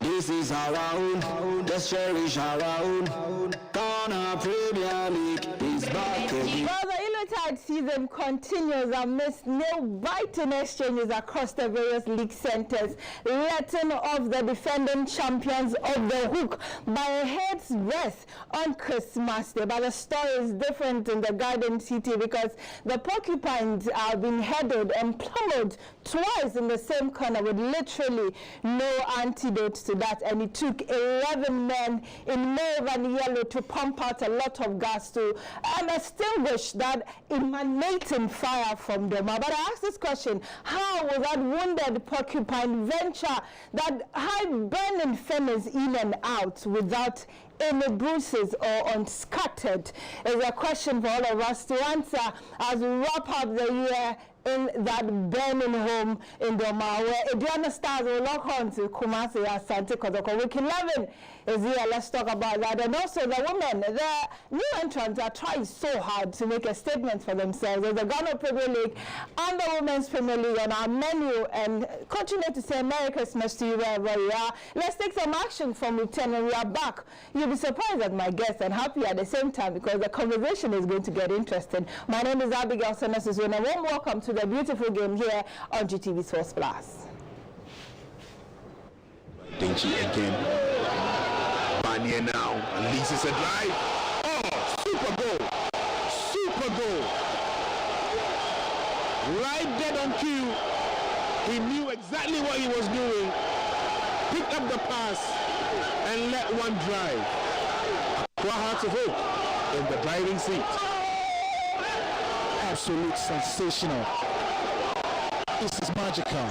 This is our own, let's cherish our own. Ghana Premier League is back again. Well, the Illotide season continues amidst nail-biting exchanges across the various league centres, letting off the defending champions of the hook by a head's rest on Christmas Day. But the story is different in the Garden City because the Porcupines have been headed and pummeled twice in the same corner with literally no antidote to that, and it took 11 men in mauve and yellow to pump out a lot of gas to extinguish that emanating fire from them. But I ask this question: how will that wounded porcupine venture that high burning furnace in and out without any bruises or unscattered? Is a question for all of us to answer as we wrap up the year in that burning home in Dormaa, where Adriana Stars will lock on to Kumasi Asante Kotoko. Week 11 is here. Let's talk about that. And also the women, the new entrants are trying so hard to make a statement for themselves. There's the Ghana Premier League and the Women's Premier League on our menu, and continue to say Merry Christmas to you wherever you are. Let's take some action from Week 10 when we are back. You'll be surprised at my guests and happy at the same time because the conversation is going to get interesting. My name is Abigail Senesis, and a warm welcome to the beautiful game here on GTV Sports Plus. Dingy again. Barnier now, and leases a drive. Oh, super goal! Super goal! Right dead on cue. He knew exactly what he was doing. Picked up the pass and let one drive. Aqua Hearts of Hope in the driving seat. Absolute sensational. This is magical.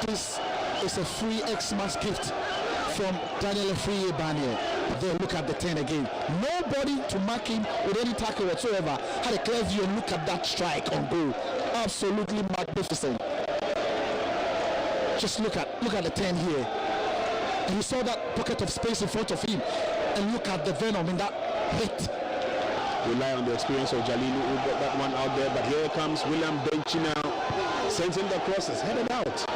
This is a free Xmas gift from Daniel Free Barnier. There, look at the 10 again. Nobody to mark him with any tackle whatsoever. Had a clear view and look at that strike on goal. Absolutely magnificent. Just look at the 10 here. And you saw that pocket of space in front of him. And look at the venom in that hit. Rely on the experience of Jalili, who got that one out there, but here comes William Benchy now, sending the crosses, headed out.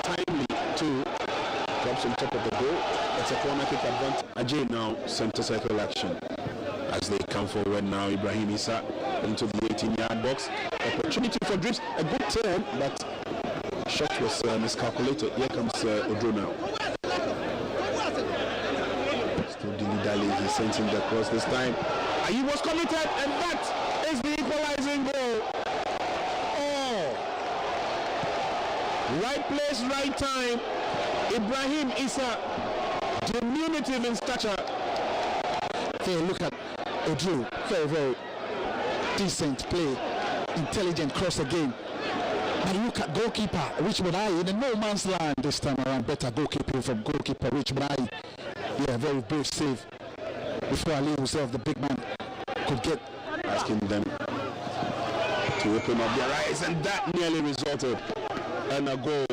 Timely too, drops on top of the goal. It's a corner kick advantage. Ajay now, center circle action. As they come forward now, Ibrahim Issa into the 18-yard box. Opportunity for drips, a good turn, but shot was miscalculated. Here comes Odro now. Still dilly-dally, he sends him the cross this time. He was committed, and that is the equalizing goal. Oh, right place, right time. Ibrahim Issa, diminutive in stature. There, look at Odro. Very, very decent play. Intelligent cross again. But look at goalkeeper Richmond Aye in a no man's land this time around. Better goalkeeping from goalkeeper Richmond Aye. Yeah, very brave save before Ali himself, the big man, could get. Asking them to open up their eyes, and that nearly resulted in a goal.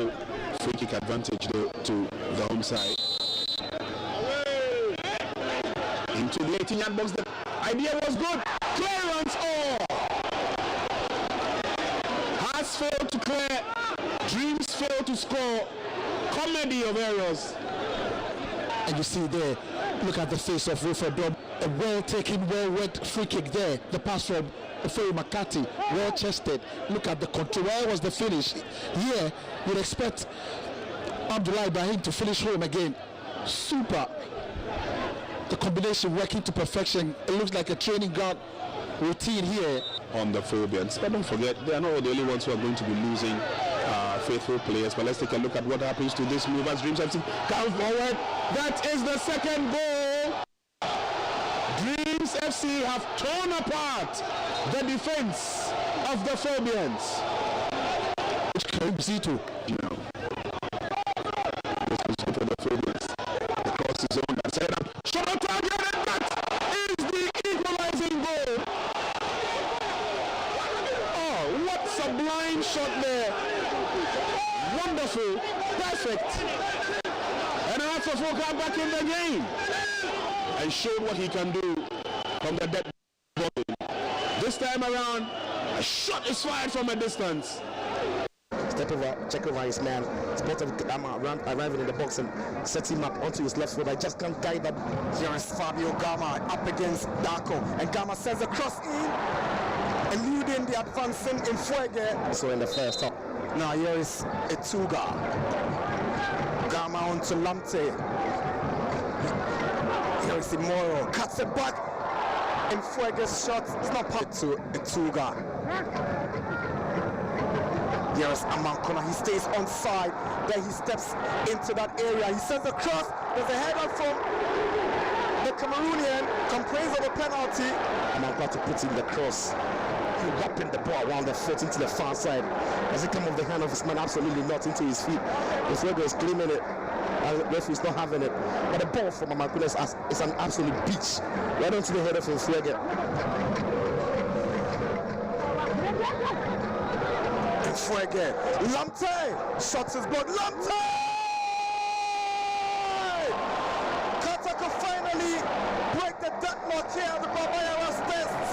Free kick advantage though to the home side. Into the 18-yard box. The idea was good. Clearance. Oh! Has failed to clear. Dreams failed to score. Comedy of errors. And you see there, look at the face of Wilfred Dormaa. A well-taken, well-worked free kick there. The pass from Ofori Makati, well-chested. Look at the control. Where was the finish? Here, you'd expect Abdullah Ibrahim to finish home again. Super. The combination working to perfection. It looks like a training ground routine here. On the Phobians. But don't forget, they are not the only ones who are going to be losing faithful players. But let's take a look at what happens to this move as Dreams FC come forward. That is the second goal. Dreams FC have torn apart the defense of the Phobians. Which Karim Zito. No. This is for the Phobians. Across his own and set up. Shot on target, and that is the equalizing goal. Oh, what sublime shot there. Wonderful. Perfect. And Arthur Folk back in the game. and showed what he can do from the dead body. This time around, a shot is fired from a distance. Step over, check over his man. Spotted arriving in the box and sets him up onto his left foot. I just can't guide that. Here is Fabio Gama up against Darko, and Gama sends a cross in, eluding the advancing in Fuege. So in the first half. Now here is Etuga. Gama on to Lamte. Here is Imoro, cuts it back, and Fuege's shot. It's not past to Etuga. Here is Amankona. He stays on side. Then he steps into that area. He sends a cross. There's a header from the Cameroonian. Complains of a penalty. Amankona to put in the cross. He wrapping the ball around the foot into the far side. Does it come off the hand of his man? Absolutely not, into his feet. The Fuego is claiming it. The referee's not having it. But the ball from Amankona is an absolute beach. Right onto the header from Fuego. Fuege. Lamte shots his blood. Lamte! Kotoko finally break the deadlock here at the Babayara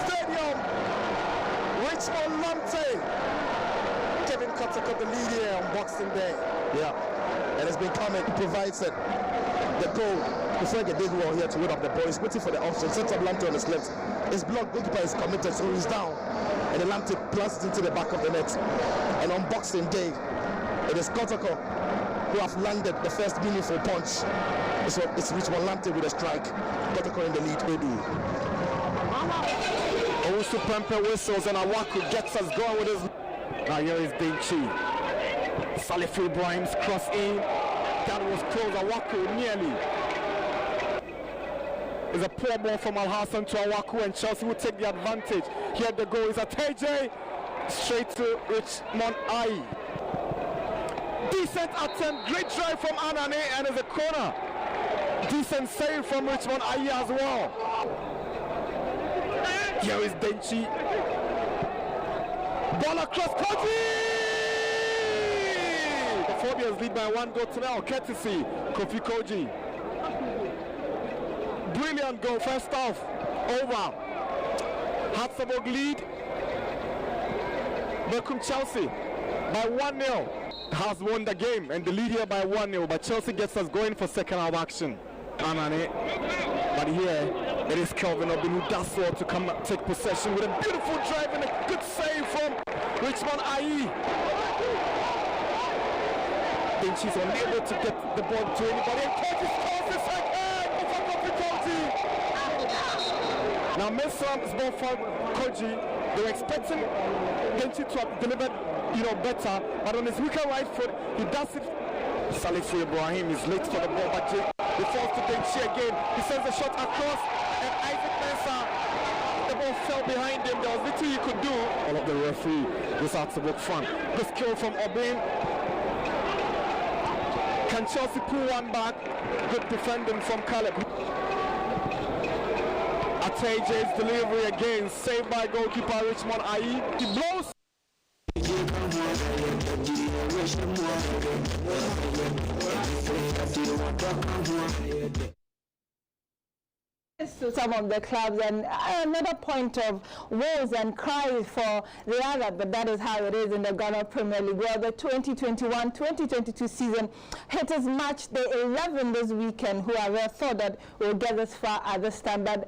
Stadium. Richmond Lamte giving Kotoko the lead here on Boxing Day. Yeah, and it's been coming. Provides it. The goal. Fuege did well here to win up the ball. He's waiting for the option. Sets up Lamte on his left. His block goalkeeper is committed, so he's down. And the Lamte blasts into the back of the net. And on Boxing Day, it is Kotoko who have landed the first meaningful punch. So it's Richmond Lamte with a strike. Kotoko in the lead. Owusu Pempe whistles and Awaku gets us going with his. Now here is Dinchi. Salifu Ibrahim's cross in. That was close. Awaku nearly. It's a poor ball from Al Hassan to Awaku, and Chelsea will take the advantage. Here the goal is Ateje. Straight to Richmond I. Decent attempt, great drive from Anane, and it's a corner. Decent save from Richmond I as well. Here is Denchi. Ball across Koji! The Phobias lead by 1 goal to now, courtesy Kofi Koji. Brilliant goal, first half, over. Hatzabog lead. Beckham Chelsea by 1-0 has won the game, and the lead here by 1-0, but Chelsea gets us going for second half action. Anane. But here it is Kelvin Obin who does well to come take possession with a beautiful drive and a good save from Richmond IE. Then she's unable to get the ball to anybody, and Koji scores the second for Koji. Now Messam's ball for Koji. They were expecting Denchi to have delivered, better, but on his weaker right foot, he does it. Salifu Ibrahim is late for the ball, but he falls to Denchi again. He sends a shot across, and Isaac Mensah, the ball fell behind him. There was little he could do. All of the referee was out to work front. Good skill from Obin. Can Chelsea pull one back? Good defending from Caleb. Ateje's delivery again, saved by goalkeeper Richmond IE. He blows. To some of the clubs, and another point of woes and cries for the other, but that is how it is in the Ghana Premier League. Well, the 2021-2022 season hit its match day 11 this weekend. Whoever thought that we'll get this far at this time, but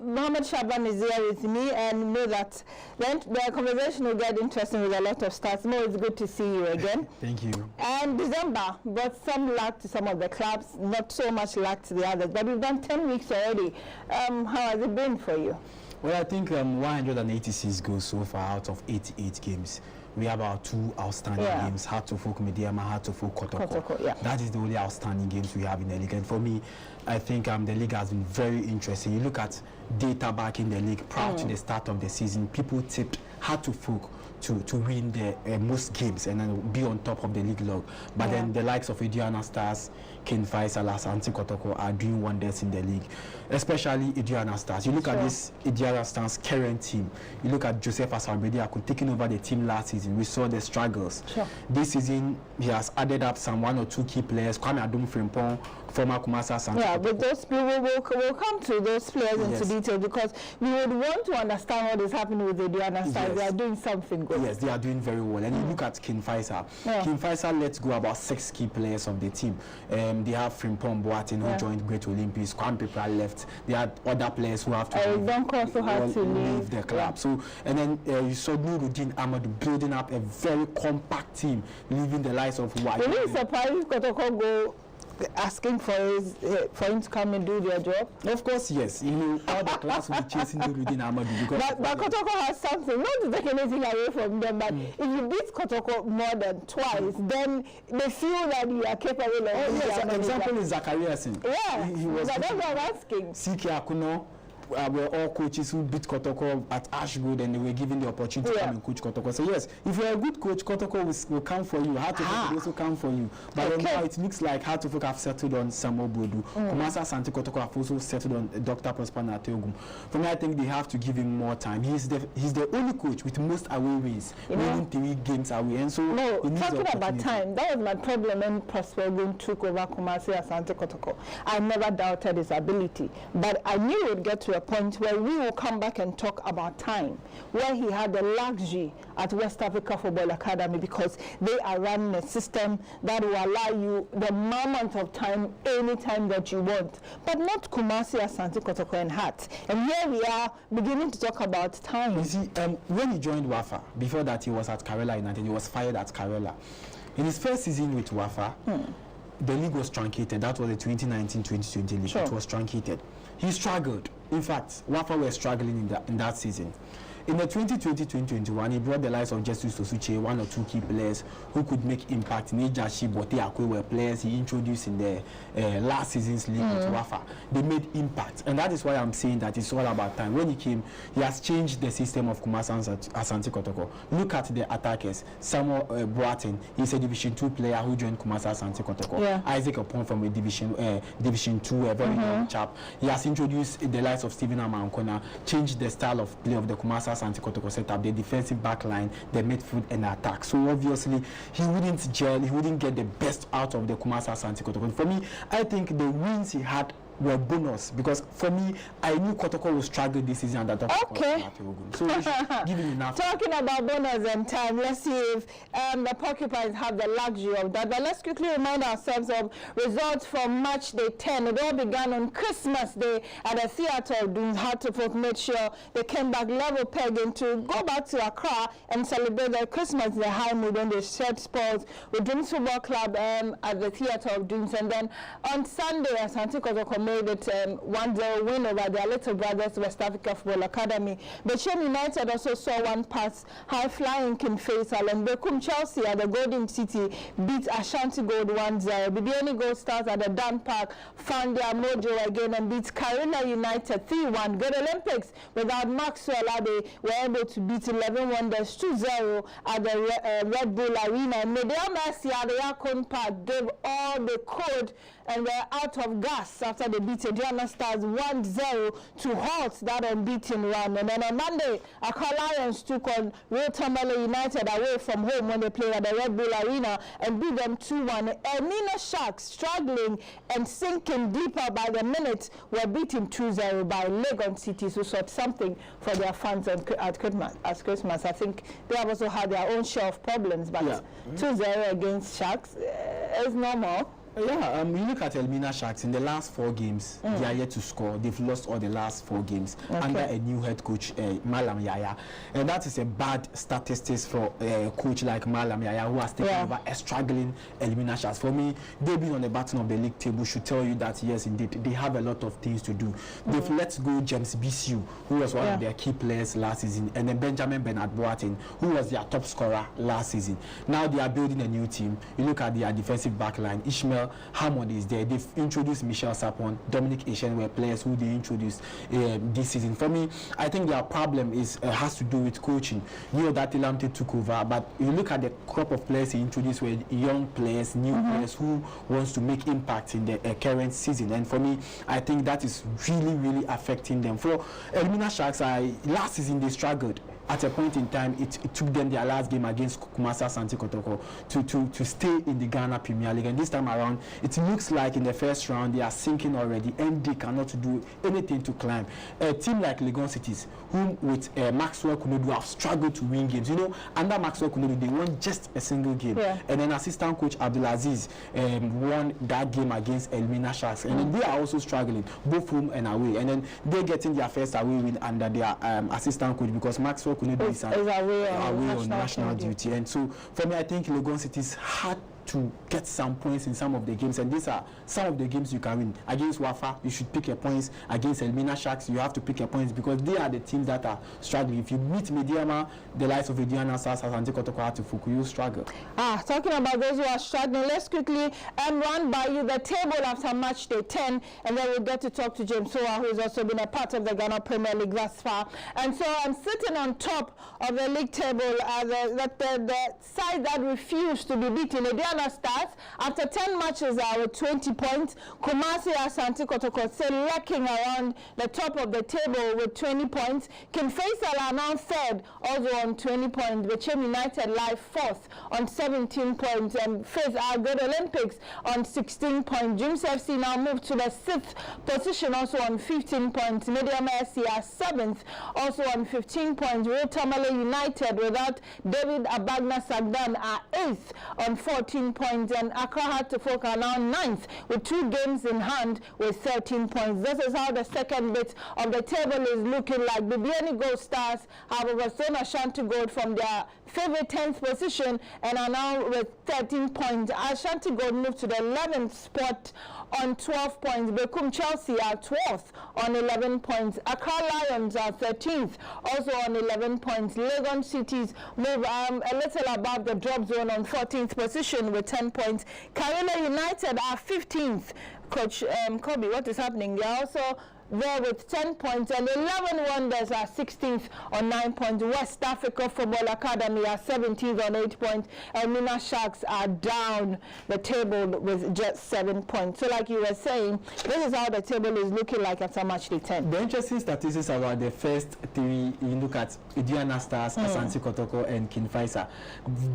Mohammed Shaban is here with me, and know that then the conversation will get interesting with a lot of stars. Mo, it's good to see you again. Thank you. And December brought some luck to some of the clubs, not so much luck to the others, but we've done 10 weeks already. How has it been for you? Well, I think 186 goals so far out of 88 games. We have our 2 outstanding games, Hartlepool Mediama, Hartlepool Kotoko. That is the only outstanding games we have in the league. And for me, I think the league has been very interesting. You look at data back in the league prior to the start of the season, people tipped Hartlepool to win the most games and then be on top of the league log. But then the likes of Aduana Stars, King Faisal, Asante Kotoko are doing wonders in the league, especially Aduana Stars. You look at this Aduana Stars current team. You look at Joseph Asambediaku taking over the team last season. We saw the struggles. This season, he has added up some 1 or 2 key players. Kwame Adum Frimpong, former Kumasi Asante. Yeah, but those people will come to those players into detail, because we would want to understand what is happening with the Aduana Stars. They are doing something good. Yes, they are doing very well. And you look at King Faisal. King Faisal lets go about 6 key players of the team. They have Frimpong Boateng, who joined Great Olympics. Kwame Pepra left. They had other players who have to leave the club. So, and then you saw Nuruddin Amadou building up a very compact team, leaving the likes of Wadi. Really surprised Kotoko go asking for him to come and do their job? Of course, yes. You know, all the class will be chasing Nuruddin Amadou because. But Kotoko has something. Not to take anything away from them, but if you beat Kotoko more than twice, then they feel that you are capable of. Oh yes, an example is Zachariasen. Yeah, he was. That's what I'm asking. Siki Akuno. Were all coaches who beat Kotoko at Ashgood, and they were given the opportunity to come and coach Kotoko. So yes, if you're a good coach, Kotoko will come for you. Hartlepool will also come for you. But now it looks like Hartlepool have settled on Samuel Bodu. Kumasi Asante Kotoko have also settled on Dr. Prosper Nateogum. For me, I think they have to give him more time. He's the only coach with most away wins, winning 3 games away. And so talking about time, that was my problem when Prosper took over Kumasi Asante Kotoko. I never doubted his ability, but I knew it would get to a point where we will come back and talk about time, where he had the luxury at West Africa Football Academy, because they are running a system that will allow you the moment of time anytime that you want, but not Kumasi Asante Kotoko and Hearts. And here we are beginning to talk about time. You see, when he joined Wafa, before that he was at Karela United, he was fired at Karela. In his first season with Wafa, the league was truncated. That was the 2019-2020 league. It was truncated. He struggled. In fact, Wafa were struggling in that season. In the 2020-2021, he brought the likes of Jesus Osuche, 1 or 2 key players who could make impact. Nejashi, Bote, Akwe were players he introduced in the last season's league with Wafa. They made impact, and that is why I'm saying that it's all about time. When he came, he has changed the system of Kumasi Asante Kotoko. Look at the attackers. Samuel Boateng, he's a Division 2 player who joined Kumasi Asante Kotoko. Isaac Opon from a Division 2, a very young chap. He has introduced the likes of Stephen Amankona, changed the style of play of the Kumasi Asante Kotoko set up, the defensive back line, the midfield and attack. So obviously he wouldn't gel, he wouldn't get the best out of the Kumasi Asante Kotoko. For me, I think the wins he had were bonus, because for me, I knew Kotoko will struggle this season under Dr. So we should give him enough. Talking about bonus and time, let's see if the Porcupines have the luxury of that. But let's quickly remind ourselves of results from match day 10. It all began on Christmas Day at the theatre of Dunes. Hartlepool made sure they came back level pegging to go back to Accra and celebrate their Christmas in the high mood when they shared spoils with Dunes Football Club at the theatre of Dunes. And then on Sunday, Asante Kotoko made it 1-0 win over their little brothers, West Africa Football Academy. Bechem United also saw one pass high-flying King Faisal, and Bekum Chelsea at the Golden City beat Ashanti Gold 1-0. Bibiani Gold Stars at the Dan Park found their mojo again and beat Karela United 3-1. Good Olympics without Maxwell Abe were able to beat 11 Wonders 2-0 at the Red Bull Arena. And Media Mercy at the Yakon Park gave all they could and were out of gas after they beat Aduana Stars 1-0 to halt that unbeaten run. And then on Monday, Accra Lions took on Real Tamale United away from home when they played at the Red Bull Arena and beat them 2-1. Elmina Sharks, struggling and sinking deeper by the minute, were beaten 2-0 by Legon City, who sought something for their fans at Christmas. I think they have also had their own share of problems, but 2-0 against Sharks is normal. Yeah, you look at Elmina Sharks in the last 4 games, they are yet to score. They've lost all the last 4 games under a new head coach, Malam Yaya. And that is a bad statistics for a coach like Malam Yaya, who has taken over a struggling Elmina Sharks. For me, they being on the bottom of the league table should tell you that, yes, indeed, they have a lot of things to do. They've let go James Bisu, who was one of their key players last season, and then Benjamin Bernard Boateng, who was their top scorer last season. Now they are building a new team. You look at their defensive back line, Ishmael Michelle Hammond is there. They've introduced Michelle Sapon, Dominic Eshen were players who they introduced this season. For me, I think their problem has to do with coaching. That Lamte took over, but you look at the crop of players he introduced were young players, new players who wants to make impact in the current season. And for me, I think that is really, really affecting them. For Elmina Sharks, last season they struggled. At a point in time, it took them their last game against Kumasi Asante Kotoko to stay in the Ghana Premier League. And this time around, it looks like in the first round, they are sinking already and they cannot do anything to climb. A team like Legon Cities, whom with Maxwell Kunodu have struggled to win games. Under Maxwell Kunodu, they won just a single game. Yeah. And then assistant coach Abdulaziz won that game against Elmina Sharks. And then they are also struggling, both home and away. And then they're getting their first away win under their assistant coach because Maxwell Kunodu is away on national duty. And so for me, I think Legon Cities had to get some points in some of the games, and these are some of the games you can win. Against Wafa, you should pick your points. Against Elmina Sharks, you have to pick your points because they are the teams that are struggling. If you meet Mediama, the likes of Ediana Stars, Asante Kotoko, to Fuku, you struggle. Talking about those who are struggling, let's quickly run by you the table after match day 10, and then we'll get to talk to James Soa, who has also been a part of the Ghana Premier League thus far. And so I'm sitting on top of the league table, the side that refused to be beaten. Stars after 10 matches with 20 points. Kumasi Asante Kotoko still lurking around the top of the table with 20 points. King Faisal are now third, also on 20 points. Bechem United lie fourth on 17 points, and fifth are Good Olympics on 16 points. Dreams FC now moved to the 6th position, also on 15 points. Medium FC are 7th, also on 15 points. Real Tamale United without David Abagna Sagdan are 8th on 14 points, and Accra Heart to Folk are now 9th with 2 games in hand with 13 points. This is how the second bit of the table is looking like. The Bieni Gold Stars have overthrown Ashanti Gold from their favorite 10th position and are now with 13 points. Ashanti Gold moved to the 11th spot on 12 points. Bekum Chelsea are 12th on 11 points. Accra Lions are 13th, also on 11 points. Legon Cities move a little above the drop zone on 14th position with 10 points. Karela United are 15th. Coach Kobe, what is happening? They are also there with 10 points, and 11 Wonders are 16th on 9 points. West Africa Football Academy are 17th on 8 points, and Mina Sharks are down the table with just 7 points. So like you were saying, this is how the table is looking like after match day 10. The interesting statistics about the first 3, you look at Ediana Stars, Asante Kotoko, and King Faisal.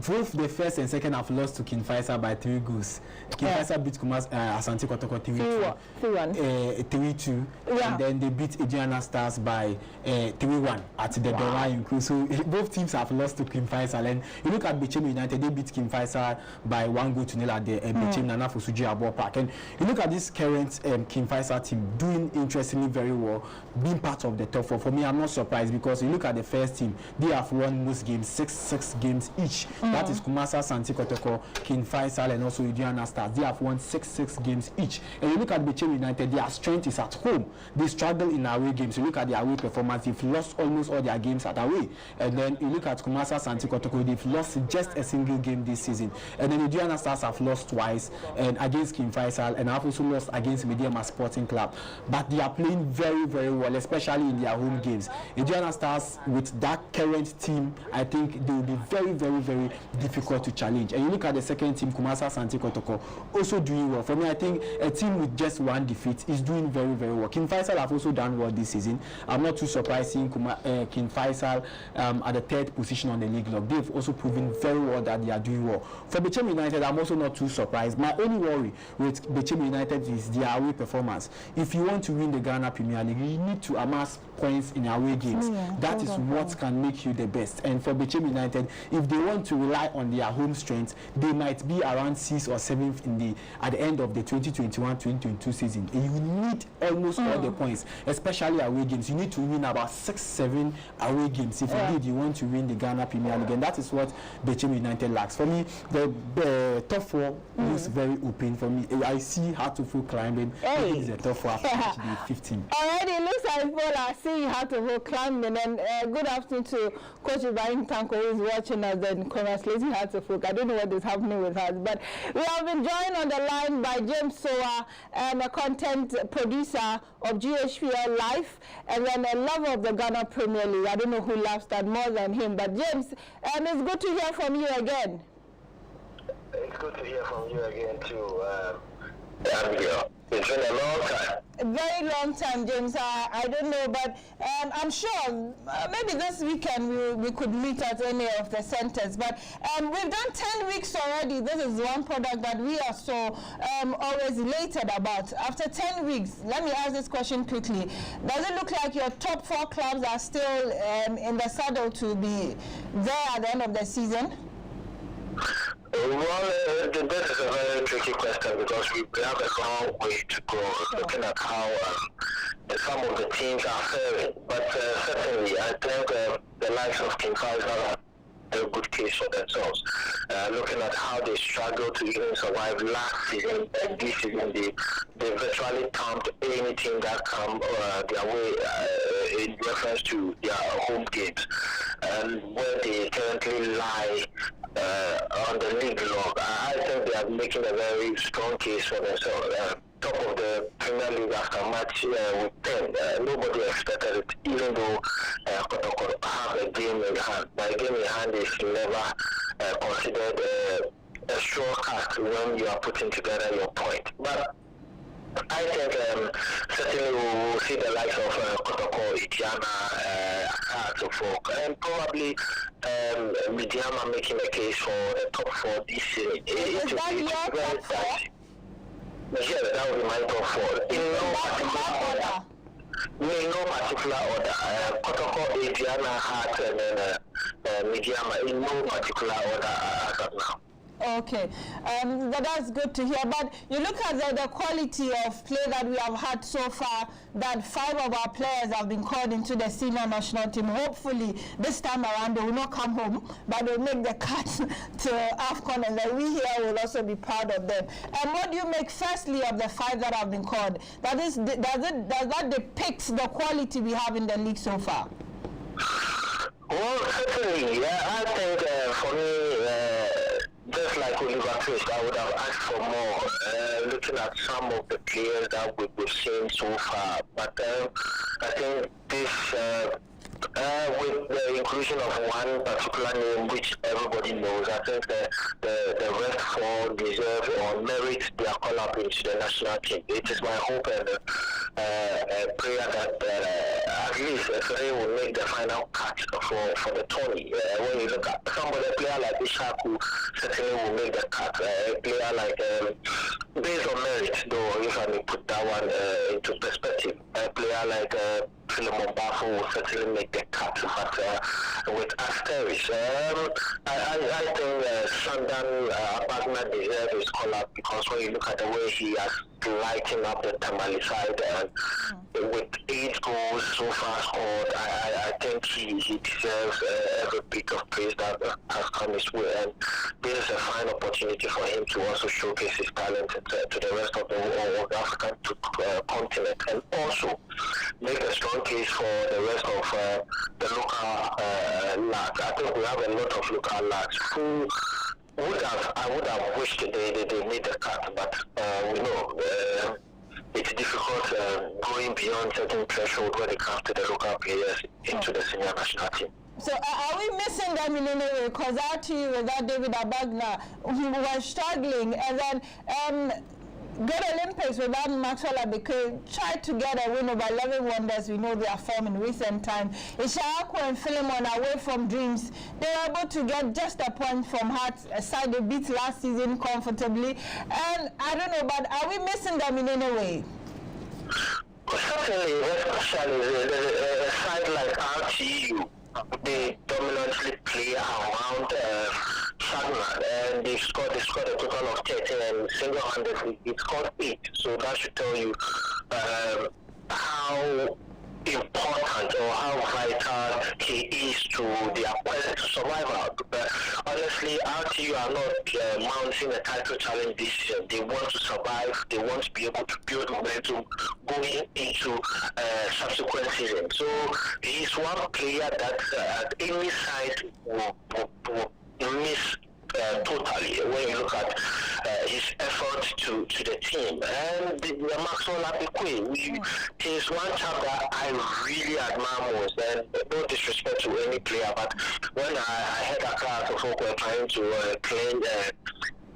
Both the first and second have lost to King Faisal by 3 goals. King Faisal beat Asante Kotoko 3-1. 3-2. And then they beat Ediana Stars by 3-1 at the Dormaa. So both teams have lost to King Faisal. And you look at Bechem United, they beat King Faisal by 1-0 at the Bechem Nana Fosuji Abo Park. And you look at this current King Faisal team doing interestingly very well, being part of the top 4. For me, I'm not surprised because you look at the first team, they have won most games, 6 games each. That is Kumasi Asante Kotoko, King Faisal, and also Ediana Stars. They have won 6 games each. And you look at Bechem United, their strength is at home. They struggle in away games. You look at their away performance, they've lost almost all their games at away. And then you look at Kumasi Asante Kotoko, they've lost just a single game this season. And then the Ediana Stars have lost twice, and against King Faisal, and have also lost against Mediama Sporting Club. But they are playing very, very well, especially in their home games. Ediana Stars, with that current team, I think they will be very, very, very difficult to challenge. And you look at the second team, Kumasi Asante Kotoko, also doing well. For me, I think a team with just 1 defeat is doing very, very well. King Faisal have also done well this season. I'm not too surprised seeing King Faisal at the 3rd position on the league log. They've also proven very well that they are doing well. For Bechem United, I'm also not too surprised. My only worry with Bechem United is their away performance. If you want to win the Ghana Premier League, you need to amass points in away games. That is what can make you the best. And for Bechem United, if they want to rely on their home strength, they might be around 6th or 7th at the end of the 2021-2022 season. And you need almost all the the points, especially away games. You need to win about 6-7 away games if indeed you want to win the Ghana Premier League, and that is what Bechem United lacks. For me, the top four looks very open for me. I see Hartlepool climbing. It is the top four after 15. Already it looks like people are seeing Hartlepool climbing. And good afternoon to Coach Ibrahim Tanko, who is watching us and congratulating Hartlepool. I don't know what is happening with us, but we have been joined on the line by James Soa, a content producer of GHPL Live, and then a lover of the Ghana Premier League. I don't know who loves that more than him, but James, it's good to hear from you again. It's good to hear from you again too. It's been a long time. A very long time, James. I don't know, but I'm sure maybe this weekend we could meet at any of the centers. But we've done 10 weeks already. This is one product that we are so always elated about. After 10 weeks, let me ask this question quickly. Does it look like your top 4 clubs are still in the saddle to be there at the end of the season? Well, this is a very tricky question because we have a long way to go looking at how some of the teams are faring. But certainly, I think the likes of King Faisal have a good case for themselves. Looking at how they struggled to even survive last season and this season, they virtually thumped any team that come their way in reference to their home games. And where they currently lie on the league log, I think they are making a very strong case for themselves. Top of the Premier League after match with 10. Nobody expected it, even though Kotoko have a game in hand. But a game in hand is never considered a shortcut when you are putting together your point. But I think certainly we will see the likes of Kotoko, Itiana, Hartlepool, and probably Midiama making a case for the top 4 this season. Is that your top 4? Yes, that would be my top 4. In no particular order. Kotoko, Itiana, Hart, and then Midiama in no particular order as of now. Okay, that's good to hear. But you look at the quality of play that we have had so far, that 5 of our players have been called into the senior national team. Hopefully, this time around, they will not come home, but they'll make the cut to AFCON, and then we here will also be proud of them. And what do you make, firstly, of the 5 that have been called? Does that depict the quality we have in the league so far? Well, certainly, I think for me, just like Oliver Twist, I would have asked for more, looking at some of the players that we've seen so far. But I think this, with the inclusion of one particular name which everybody knows, I think the rest 4 deserve or merit their call-up into the national team. It is my hope and prayer that at least FA will make the final cut for the tourney. When you look at a player like Ishak, who certainly will make the cut. A player like, based on merit, though, if I may put that one into perspective, a player like Philemon Bafo will certainly make the cut. But with Asteris, I think Sandan Abagna deserves his call-up, because when you look at the way he has lighting up the Tamale side, and with 8 goals so far scored, I think he deserves every bit of praise that has come his way, and this is a fine opportunity for him to also showcase his talent to the rest of the African continent, and also make a strong case for the rest of the local lads. I think we have a lot of local lads who I would have wished they made the cut, but we know it's difficult going beyond certain threshold when it comes to the local players into the senior national team. So are we missing them in any way? Because our team without David Abagna, who was struggling, and then good Olympics without Maxwell Abeke, tried to get a win over 11 Wonders. We know their form in recent time. Ishaku and Philemon, away from dreams, they were able to get just a point from Hearts, a side they beat last season comfortably. And I don't know, but are we missing them in any way? Certainly, especially a side like RTU, they dominantly play around Sagna, and they scored a total of 30, and single-handedly they scored 8. So that should tell you how important or how vital he is to their quest to survival. Honestly, RTU are not mounting a title challenge this season. They want to survive. They want to be able to build momentum going into subsequent seasons. So he's one player that any side will miss totally when you look at his effort to the team. And the Maxwell Abikwe, he's one chap that I really admire most, and no disrespect to any player, but when I heard Asante Kotoko were trying to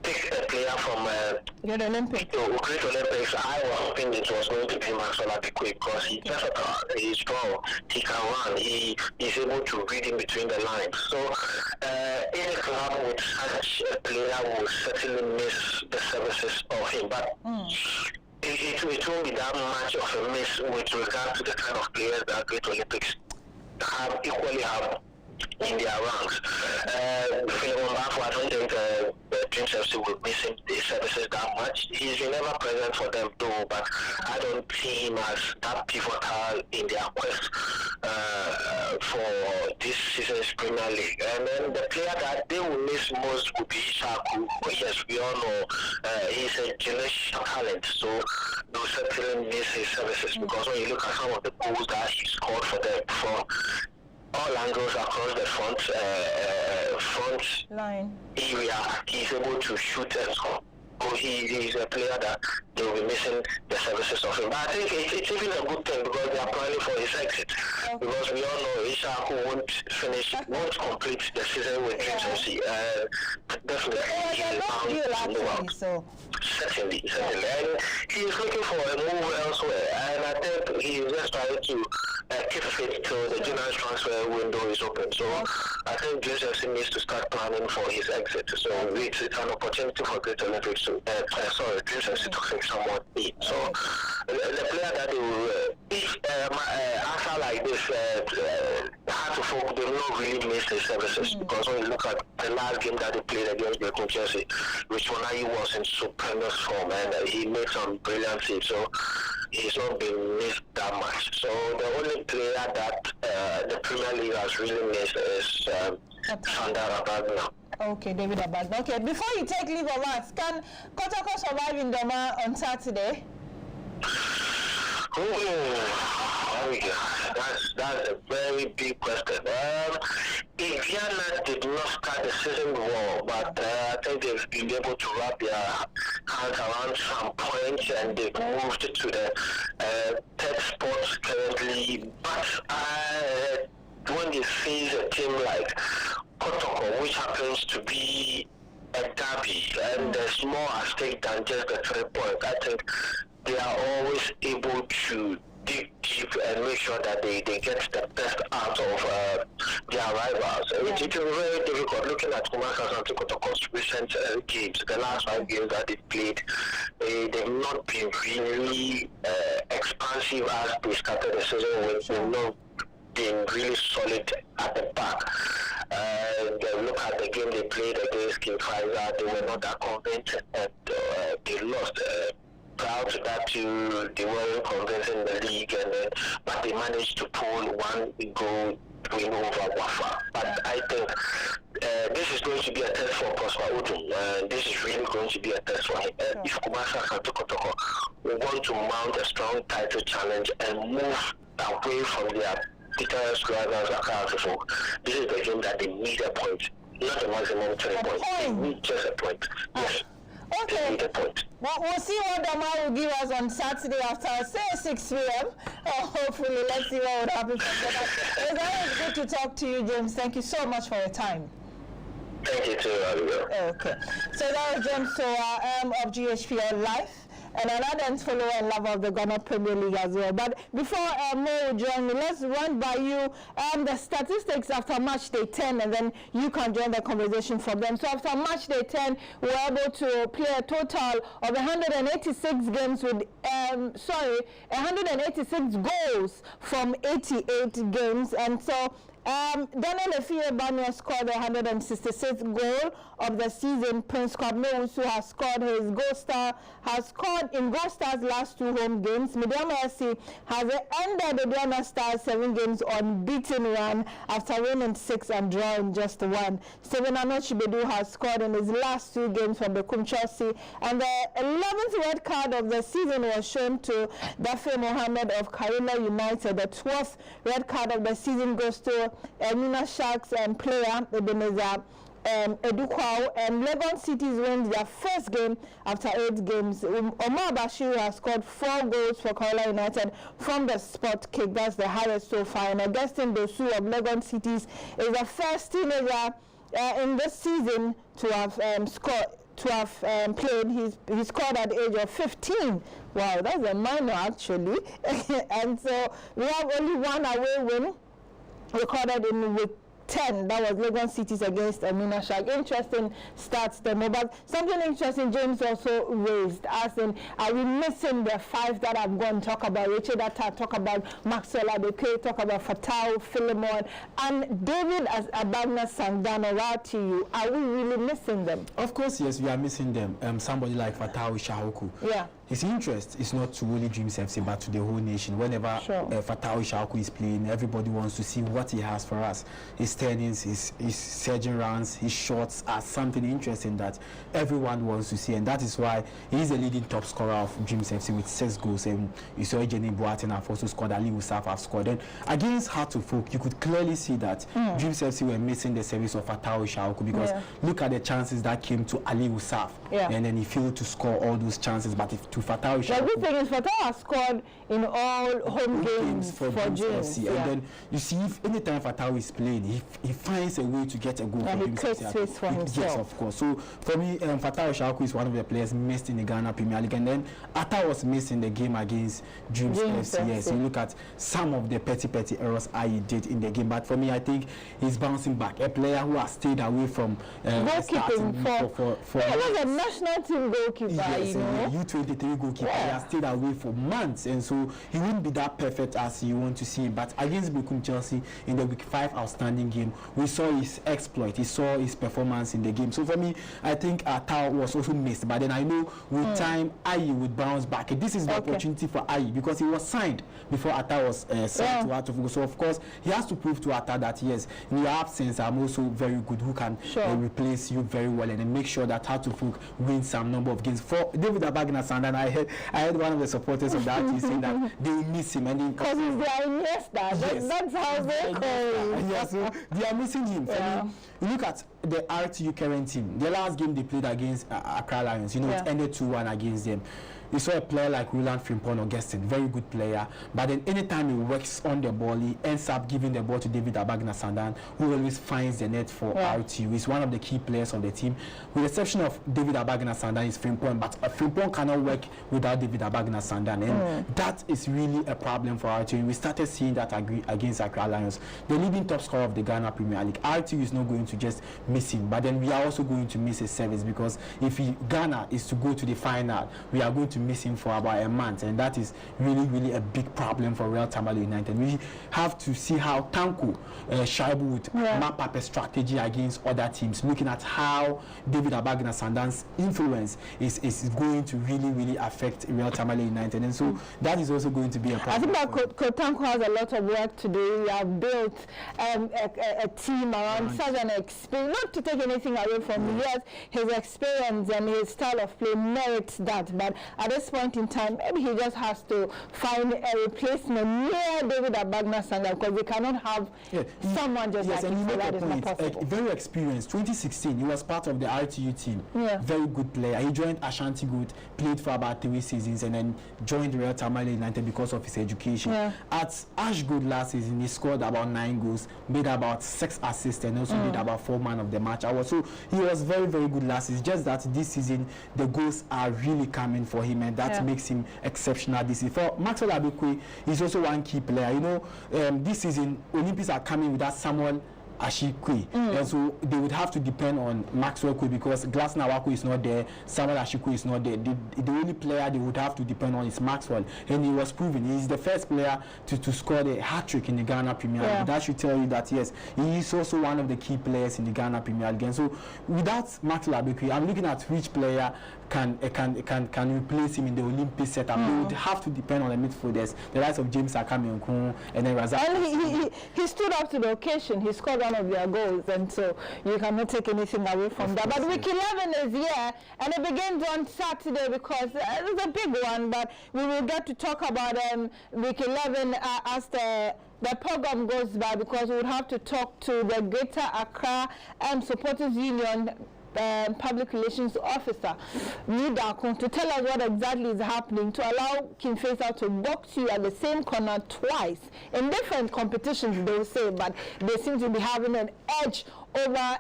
pick a player from Great Olympics, I was hoping it was going to be Maxwell Abikwe because he's strong, he can run, he is able to read in between the lines. So any club with such a player will certainly miss the services of him. But it won't be that much of a miss with regard to the kind of players that Great Olympics equally have in their ranks. I don't think Dreams FC will miss him the services that much. He's never present for them though, but I don't see him as that pivotal in their quest for this season's Premier League. And then the player that they will miss most would be Shaku. Yes, we all know he's a generational talent, so they'll certainly miss his services because when you look at some of the goals that he scored for them from all angles across the front line area, he's able to shoot and score. So he's a player that they will be missing the services of him. But I think it's even a good thing because they are planning for his exit. Because we all know Ishaku won't complete the season with Dreams FC. Definitely he is bound to move out. Certainly. And he's looking for a move elsewhere. And I think he's just trying to keep fit till the January transfer window is open. So I think Dreams FC needs to start planning for his exit. So it's an opportunity for Great Olympics to Dreams FC to fix someone in. So the player that they will answer like this hard to folk, they will not really miss his services because when you look at the last game that they played against Great Chelsea, which he was in stupendous form and he made some brilliant saves. So he's not been missed that much. So the only player that the Premier League has really missed is Sandara Bagna. Okay, David Abagna. Okay, before you take leave of us, can Kotoko survive in Dormaa on Saturday? That's a very big question. Indiana did not start the season well, but I think they've been able to wrap their hands around some points and they've moved to the third spot currently. But when they face a team like Kotoko, which happens to be a derby, and there's more at stake than just the 3 points, I think they are always able to dig deep and make sure that they get the best out of their rivals. It is very difficult looking at Asante Kotoko's recent games, the last 5 games that they've played. They've not been really expansive as they started the season with. They've not been really solid at the back. Look at the game they played against King Pfizer, they were not that convincing and they lost. Prior to that, they weren't convincing the league, but they managed to pull 1 goal win over Wafa. But I think this is going to be a test for Prosper Udum. This is really going to be a test for him. If Asante Kotoko want to mount a strong title challenge and move away from their biggest rivals, this is the game that they need a point, not a maximum 3 points. They need just a point. Yes. Okay. Well, we'll see what Dormaa will give us on Saturday after, say, 6 p.m. Hopefully, let's see what would happen. It's always good to talk to you, James. Thank you so much for your time. Thank you, too, Abigail. Okay. So that was James Soa of GHPL Live, and an ardent follower and lover of the Ghana Premier League as well. But before Mo will join me, let's run by you the statistics after match day 10, and then you can join the conversation from them. So after match day 10, we were able to play a total of 186 games with, 186 goals from 88 games. And so Daniel Efie scored the 166th goal of the season. Prince Kwabena Wusu has scored in Gold Stars' last 2 home games. Mediama SC has ended the Diana Stars 7 games unbeaten run after winning 6 and drawing just 1. Stephen Anochibedu has scored in his last 2 games from the Kumchosi, and the 11th red card of the season was shown to Dafe Mohammed of Karila United. The 12th red card of the season goes to Elmina Sharks and player Ebenezer Edukwao, and Legon Cities wins their first game after 8 games. Omar Bashir has scored 4 goals for Karila United from the spot kick. That's the highest so far. And Augustine Dosu of Legon Cities is the first teenager in this season to have played. He scored at the age of 15. Wow, that's a minor actually. And so we have only 1 away win recorded in week 10. That was Legon Cities against Amina Shark. Interesting stats there. But something interesting James also raised, as in, are we missing the 5 that I've gone talk about? Richard Atta, talk about Maxwell Adeke, talk about Fatau, Philemon, and David as Abagna Sangdano. To you, are we really missing them? Of course, yes, we are missing them. Somebody like Fatau Shahoku. Yeah. His interest is not to only Dreams FC but to the whole nation. Whenever Fatau Shahoku is playing, everybody wants to see what he has for us. His turnings, his surging runs, his shots are something interesting that everyone wants to see, and that is why he is the leading top scorer of Dreams FC with 6 goals. And you saw Jenny Boateng have also scored, Ali Usaf have scored. And against Heart-to-Folk, you could clearly see that Dreams FC were missing the service of Fatau Shahoku, because look at the chances that came to Ali Usaf, and then he failed to score all those chances. But if to Fatau Shahoku, the good thing is Fatau has scored in all home games for Dreams FC. And then you see, if anytime Fatau is playing, he finds a way to get a goal. And he creates space for himself. Yes, of course. So for me, Fatau Shahoku is one of the players missed in the Ghana Premier League, and then Atta was missed in the game against Dreams FC. Yes, you look at some of the petty errors he did in the game, but for me, I think he's bouncing back. A player who has stayed away from goalkeeping for he was a national team goalkeeper. Yes, you know, U23 goalkeeper. He has stayed away for months, and so he wouldn't be that perfect as you want to see. But against Bekum Chelsea in the week 5 outstanding game, we saw his exploit. He saw his performance in the game. So for me, I think Atta was also missed. But then I know with time, Ayi would bounce back. This is the opportunity for Ayi, because he was signed before Atta was signed to Heart-to-Folk. So of course, he has to prove to Atta that yes, in your absence, I'm also very good, who can replace you very well, and then make sure that Heart-to-Folk wins some number of games. For David Abagna Sandan, I heard one of the supporters of that team saying that they will miss him, and because he's their Iniesta. That's how they call him. Yeah, so they are missing him. For me, look at the RTU current team. The last game they played against Accra Lions, it ended 2-1 against them. You saw a player like Roland Frimpong Augustine, very good player, but then anytime he works on the ball, he ends up giving the ball to David Abagna Sandan, who always finds the net for RTU. He's one of the key players on the team. With the exception of David Abagna Sandan, is Frimpong, but Frimpong cannot work without David Abagna Sandan, and that is really a problem for RTU. We started seeing that against Accra Lions, the leading top scorer of the Ghana Premier League. RTU is not going to just miss him, but then we are also going to miss his service, because if Ghana is to go to the final, we are going to miss him for about a month, and that is really a big problem for Real Tamale United. We have to see how Tanko Shaibu would map up a strategy against other teams, looking at how David Abagna Sandan's influence is going to really affect Real Tamale United, and so that is also going to be a problem. I think that Tanko has a lot of work to do. We have built a team around such an experience, not to take anything away from him. Yes, his experience and his style of play merits that, but at this point in time, maybe he just has to find a replacement near David Abagna Sandan, because we cannot have someone just like him. That is not possible. Very experienced. 2016, he was part of the RTU team. Very good player. He joined Ashanti Good, played for about 3 seasons, and then joined Real Tamale United because of his education. At Ash Good last season, he scored about 9 goals, made about 6 assists, and also did about 4 man of the match. So he was very good last season. Just that this season, the goals are really coming for him, and that makes him exceptional this season. For Maxwell Adekwe, he's also one key player. You know, this season, Olympics are coming without Samuel Ashikwe. And so they would have to depend on Maxwell Kwe because Glass Nawako is not there, Samuel Ashikwe is not there. The only player they would have to depend on is Maxwell. And he was proven. He's the first player to score the hat-trick in the Ghana Premier League. That should tell you that, yes, he is also one of the key players in the Ghana Premier League. And so without Maxwell Abekwe, I'm looking at which player can replace him in the Olympic setup. They would have to depend on the midfielders, the likes of James Akame Nkun and then Razak. And he stood up to the occasion. He scored one of their goals, and so you cannot take anything away from that. But week 11 is here, and it begins on Saturday because it's a big one. But we will get to talk about week 11 as the program goes by, because we would have to talk to the Greater Accra Supporters Union Public Relations Officer Nidakun to tell us what exactly is happening, to allow King Faisal to box you at the same corner twice in different competitions, they will say, but they seem to be having an edge over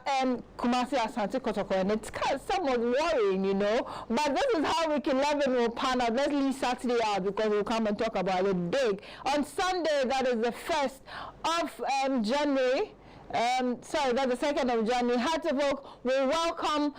Kumasi Asante Kotoko, and it's kind of somewhat worrying, you know. But this is how week 11 will pan out. Let's leave Saturday out because we'll come and talk about it big. On Sunday, that is the 1st of January, sorry, that's the 2nd of January, Hartlepool will welcome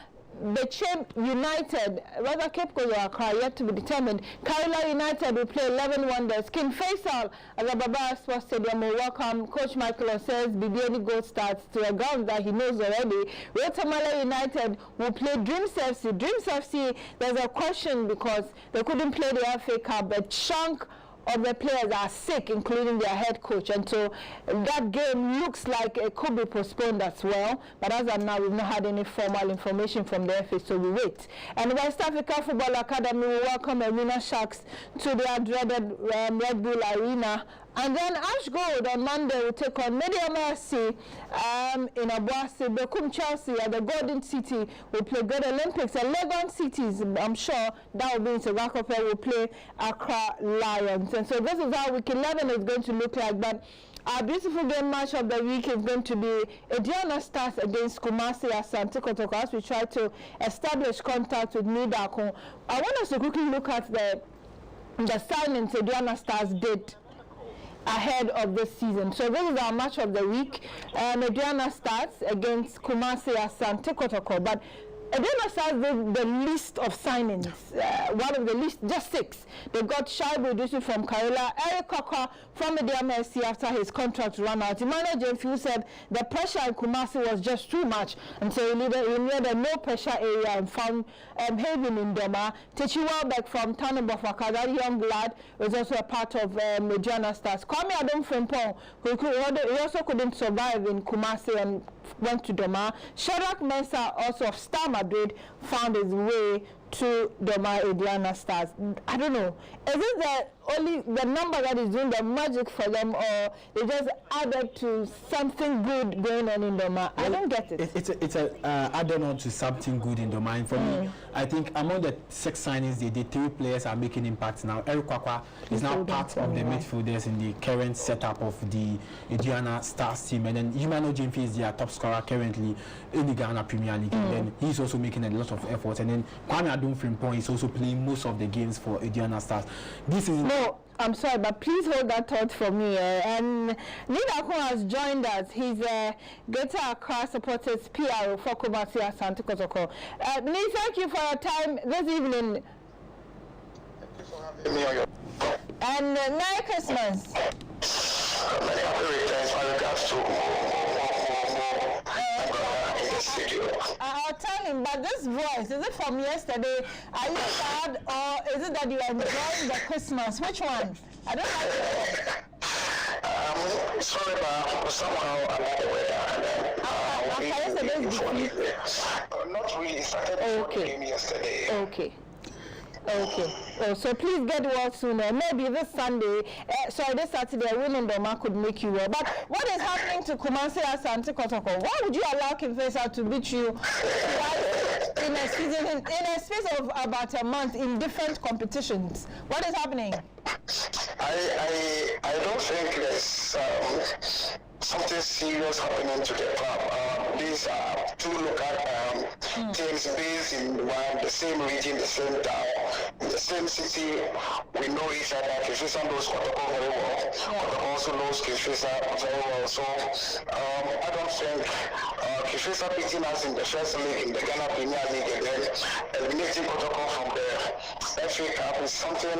the Cape United, rather Cape Coast or Accra, yet to be determined. Kaila United will play 11 Wonders. King Faisal at the Baba Sports Stadium will welcome Coach Michael says Bibiani Gold Stars to a ground that he knows already. Rotamala United will play Dreams FC. Dreams FC, there's a question because they couldn't play the FA Cup, but chunk of the players are sick, including their head coach, and so that game looks like it could be postponed as well. But as of now, we've not had any formal information from the FA, so we wait. And West Africa Football Academy will welcome Arena Sharks to their dreaded Red Bull Arena. And then Ash Gold on Monday will take on Medium FC in Abuasi. Bekum Chelsea at the Golden City will play Good Olympics. And Legon Cities, I'm sure that will be in Sagakope, will play Accra Lions. And so this is how week 11 is going to look like. But our beautiful game match of the week is going to be Ediana Stars against Kumasi Asante Kotoko as we try to establish contact with Nidakun. I want us to quickly look at the signings Ediana Stars did ahead of this season. So this is our match of the week. Adriana starts against Kumasi Asante Kotoko, but Adriana starts the list of signings. One of the list, just 6. They got Shaibu Dusu from Kaila, Eric Kaka from the DMSC after his contract ran out. Emmanuel Jemfiu said the pressure in Kumasi was just too much, and so he needed a no pressure area and found haven in Dormaa. Techi Welbeck from Tanubafaka, that young lad, was also a part of Adriana Stars. Kwame Adam Frimpong, he also couldn't survive in Kumasi and went to Dormaa. Shadrach Mensah, also of Star Madrid, found his way to Dormaa Adriana Stars. I don't know. Is it only the number that is doing the magic for them, or they just added to something good going on in Dormaa? I don't get it. It's added on to something good in Dormaa. And for me, I think among the 6 signings they did, 3 players are making impacts now. Eric Kwakwa is now part of the midfielders in the current setup of the Adriana Stars team, and then Emmanuel Jemfiu is their top scorer currently in the Ghana Premier League, and then he's also making a lot of efforts, and then Kwame Adum Frimpong is also playing most of the games for Adriana Stars. This is no, I'm sorry, but please hold that thought for me. And Nidakun has joined us. He's a Greater Accra Supporters PR for Kumasi Asante Kotoko. Ni, thank you for your time this evening. And Merry Christmas. Many happy returns in regards to I'll tell him, but this voice, is it from yesterday? Are you sad, or is it that you are enjoying the Christmas? Which one? I don't like it. Sorry, but somehow I'm not aware. Not really. It started before the game yesterday. Okay. Oh, so please get well sooner. Maybe this Sunday, this Saturday, a win in Dormaa could make you well. But what is happening to Kumasi Asante Kotoko? Why would you allow King Faisal to beat you in a season, in a space of about a month in different competitions? What is happening? I don't think there's something serious happening to the club. These are 2 local teams based in the same region, the same town. the same city. We know each other. Kishisa knows Kotoko very well. Kotoko also knows Kishisa very well. So I don't think Kishisa beating us in the first league, in the Ghana Premier League, and then eliminating Kotoko from the FA Cup is something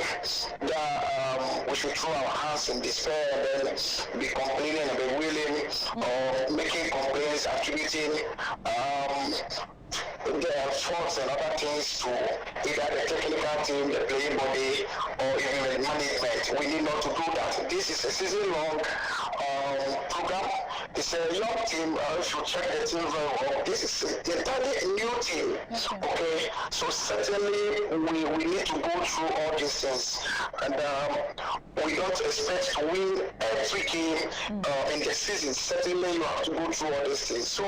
that we should throw our hands in despair and then be complaining and be willing or making complaints, attributing the faults and other things to either the technical team, the playing body, or even the management. We need not to do that. This is a season-long program. It's a young team. If you check the team very well, this is entirely a new team. Okay, so certainly we need to go through all these things, and we don't expect to win every game in the season. Certainly, you have to go through all these things. So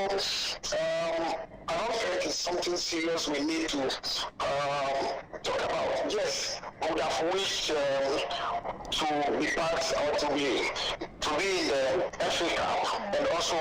I don't think it's something serious we need to talk about. Yes, we would have wished to be part or to be in the FA Cup and also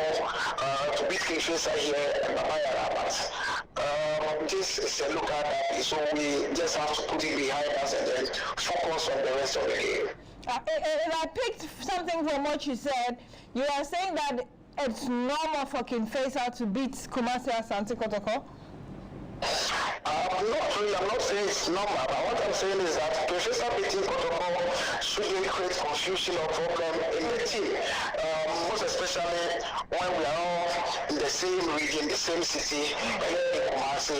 to beat Kishisa here at Babayara, but this is a look at that, so we just have to put it behind us and then focus on the rest of the game. If I picked something from what you said, you are saying that it's normal for Kishisa to beat Kumasi Asante Kotoko? Not really, I'm not saying it's normal, but what I'm saying is that Kishisa beating Kotoko shouldn't create confusion or problem in the team. Most especially when we are all in the same region, the same city, here in Kumasi.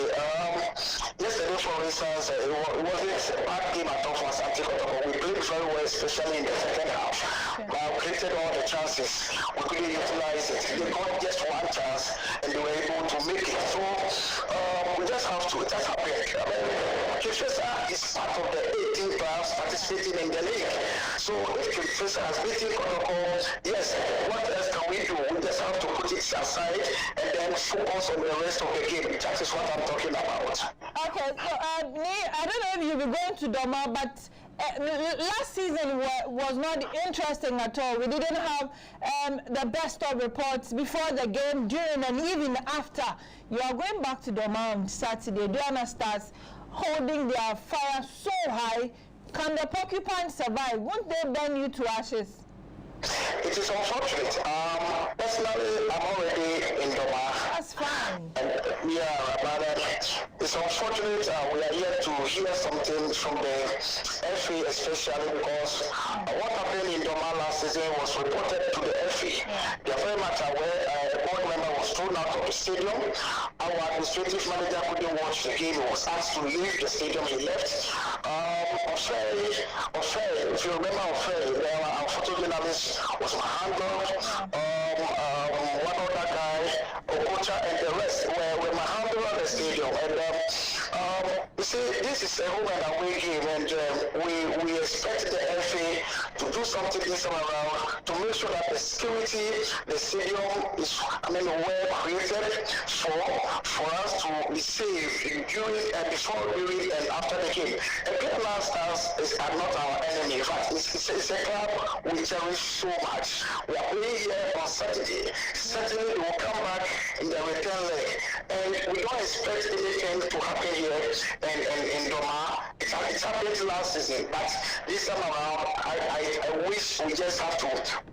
Yesterday, for instance, it wasn't a bad game at all for Asante Kotoko. We played very well, especially in the second half. We created all the chances. We couldn't utilize it. They got just one chance and they were able to make it. So we just have to, that's happened. Kishisa is part of the 18 clubs participating in the league. So if Kishisa has beaten Kotoko, yes, what else can we do? We just have to put it aside and then focus on the rest of the game. That is what I'm talking about. Okay, so I don't know if you'll be going to Dormaa, but last season was not interesting at all. We didn't have the best of reports before the game, during, and even after. You are going back to Dormaa on Saturday. Dormaa Stars holding their fire so high. Can the Porcupines survive? Won't they burn you to ashes? It is unfortunate. Personally, I'm already in Dormaa. That's fine. Yeah, but it's unfortunate we are here to hear something from the FA, especially because what happened in Dormaa last season was reported to the FA. They are very much aware. A board member was thrown out of the stadium. Our administrative manager couldn't watch the game. He was asked to leave the stadium. He left. If you remember, our photojournalist was handled. One other guy, Okocha, and the rest were handled at the stadium. And you see, this is a home and away game, and we expect the FA to do something this time around to make sure that the security, the stadium is, well created for us to be safe during and before, during, and after the game. And Dormaa Stars are not our enemy. In fact, it's a club we cherish so much. We are playing here on Saturday. Certainly, we will come back in the return leg, and we don't expect anything to happen here in Dormaa. It happened last season, but this time around, I wish we just have to